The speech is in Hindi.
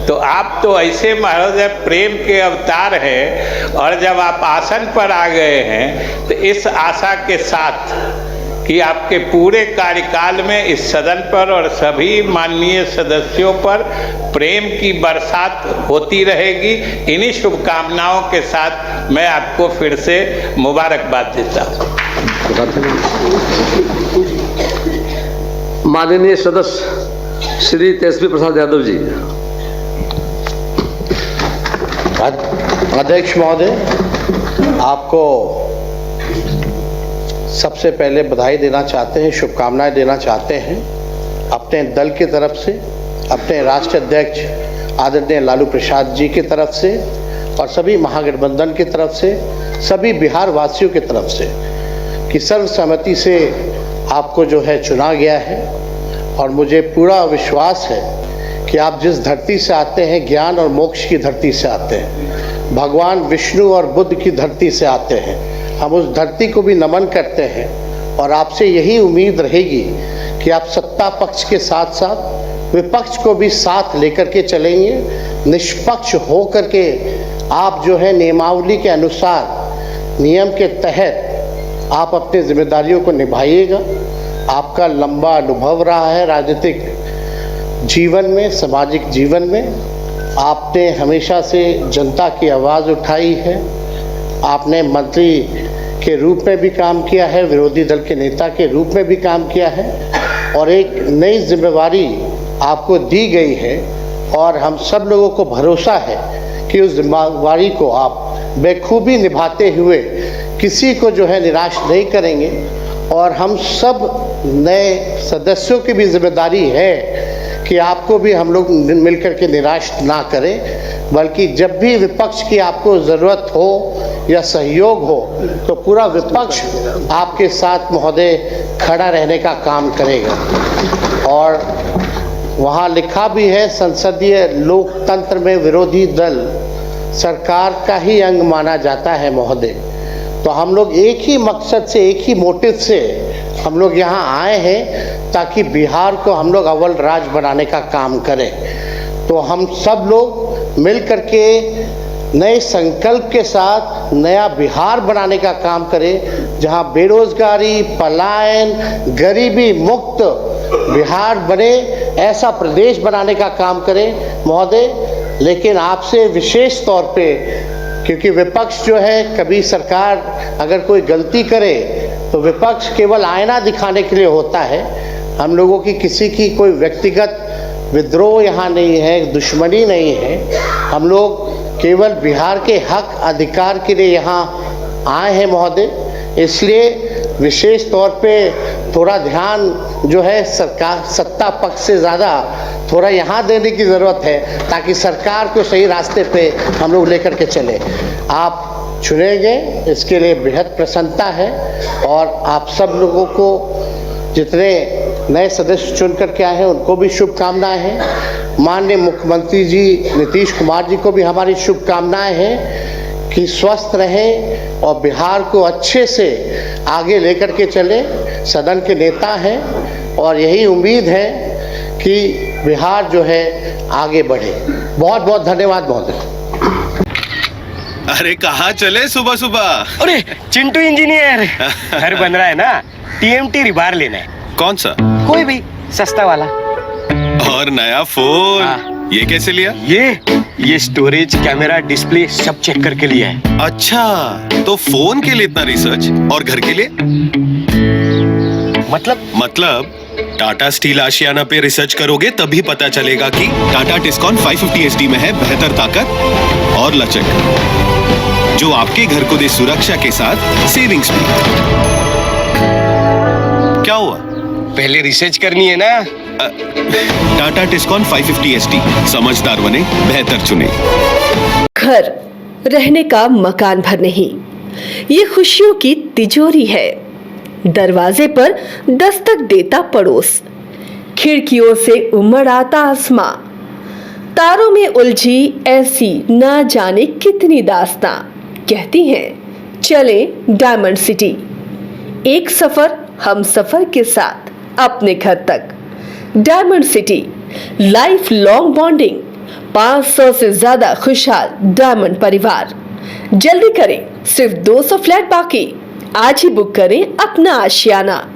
तो आप तो ऐसे महाराज प्रेम के अवतार हैं, और जब आप आसन पर आ गए हैं तो इस आशा के साथ कि आपके पूरे कार्यकाल में इस सदन पर और सभी माननीय सदस्यों पर प्रेम की बरसात होती रहेगी। इन्हीं शुभकामनाओं के साथ मैं आपको फिर से मुबारकबाद देता हूँ। माननीय सदस्य श्री तेजस्वी प्रसाद यादव जी। अध्यक्ष महोदय, आपको सबसे पहले बधाई देना चाहते हैं, शुभकामनाएं देना चाहते हैं अपने दल की तरफ से, अपने राष्ट्रीय अध्यक्ष आदरणीय लालू प्रसाद जी की तरफ से और सभी महागठबंधन की तरफ से, सभी बिहार वासियों की तरफ से कि सर्वसम्मति से आपको जो है चुना गया है। और मुझे पूरा विश्वास है कि आप जिस धरती से आते हैं, ज्ञान और मोक्ष की धरती से आते हैं, भगवान विष्णु और बुद्ध की धरती से आते हैं। हम उस धरती को भी नमन करते हैं और आपसे यही उम्मीद रहेगी कि आप सत्ता पक्ष के साथ साथ विपक्ष को भी साथ लेकर के चलेंगे, निष्पक्ष हो करके आप जो है नियमावली के अनुसार, नियम के तहत आप अपनी जिम्मेदारियों को निभाइएगा। आपका लंबा अनुभव रहा है राजनीतिक जीवन में, सामाजिक जीवन में। आपने हमेशा से जनता की आवाज़ उठाई है। आपने मंत्री के रूप में भी काम किया है, विरोधी दल के नेता के रूप में भी काम किया है, और एक नई जिम्मेवारी आपको दी गई है और हम सब लोगों को भरोसा है कि उस जिम्मेवारी को आप बेखूबी निभाते हुए किसी को जो है निराश नहीं करेंगे। और हम सब नए सदस्यों की भी जिम्मेदारी है कि आपको भी हम लोग मिलकर के निराश ना करें, बल्कि जब भी विपक्ष की आपको ज़रूरत हो या सहयोग हो तो पूरा विपक्ष आपके साथ महोदय खड़ा रहने का काम करेगा। और वहाँ लिखा भी है, संसदीय लोकतंत्र में विरोधी दल सरकार का ही अंग माना जाता है महोदय। तो हम लोग एक ही मकसद से, एक ही मोटिव से हम लोग यहाँ आए हैं ताकि बिहार को हम लोग अव्वल राज्य बनाने का काम करें। तो हम सब लोग मिल कर के नए संकल्प के साथ नया बिहार बनाने का काम करें, जहाँ बेरोजगारी, पलायन, गरीबी मुक्त बिहार बने, ऐसा प्रदेश बनाने का काम करें महोदय। लेकिन आपसे विशेष तौर पे, क्योंकि विपक्ष जो है, कभी सरकार अगर कोई गलती करे तो विपक्ष केवल आईना दिखाने के लिए होता है। हम लोगों की किसी की कोई व्यक्तिगत विद्रोह यहाँ नहीं है, दुश्मनी नहीं है। हम लोग केवल बिहार के हक अधिकार के लिए यहाँ आए हैं महोदय। इसलिए विशेष तौर पे थोड़ा ध्यान जो है सरकार, सत्ता पक्ष से ज़्यादा थोड़ा यहाँ देने की ज़रूरत है, ताकि सरकार को सही रास्ते पे हम लोग लेकर के चले। आप चुने गए, इसके लिए बेहद प्रसन्नता है। और आप सब लोगों को, जितने नए सदस्य चुन करके आए हैं, उनको भी शुभकामनाएं हैं। माननीय मुख्यमंत्री जी नीतीश कुमार जी को भी हमारी शुभकामनाएं हैं कि स्वस्थ रहें और बिहार को अच्छे से आगे लेकर के चले। सदन के नेता हैं और यही उम्मीद है कि बिहार जो है आगे बढ़े। बहुत बहुत धन्यवाद महोदय। अरे कहाँ चले सुबह सुबह? अरे चिंटू इंजीनियर, घर बन रहा है ना, टीएमटी रिबार लेना है। कौन सा? कोई भी सस्ता वाला। और नया फोन? हाँ। ये कैसे लिया? ये स्टोरेज, कैमरा, डिस्प्ले सब चेक करके लिया है। अच्छा, तो फोन के लिए इतना रिसर्च और घर के लिए? मतलब टाटा स्टील आशियाना पे रिसर्च करोगे तभी पता चलेगा कि टाटा टिस्कॉन 550 SD में है बेहतर ताकत और लचक, जो आपके घर को दे सुरक्षा के साथ सेविंग्स भी। क्या हुआ? पहले रिसर्च करनी है ना। टाटा टिस्कॉन 550 SD, समझदार बने, बेहतर चुने। घर रहने का मकान भर नहीं, ये खुशियों की तिजोरी है। दरवाजे पर दस्तक देता पड़ोस, खिड़कियों से उमड़ आता आसमां, तारों में उलझी ऐसी ना जाने कितनी दास्तां। कहती हैं चले डायमंड सिटी, एक सफर हम सफर के साथ अपने घर तक। Diamond city, life long bonding 500 से ज्यादा खुशहाल डायमंड परिवार। जल्दी करें, सिर्फ 200 फ्लैट बाकी। आज ही बुक करें अपना आशियाना।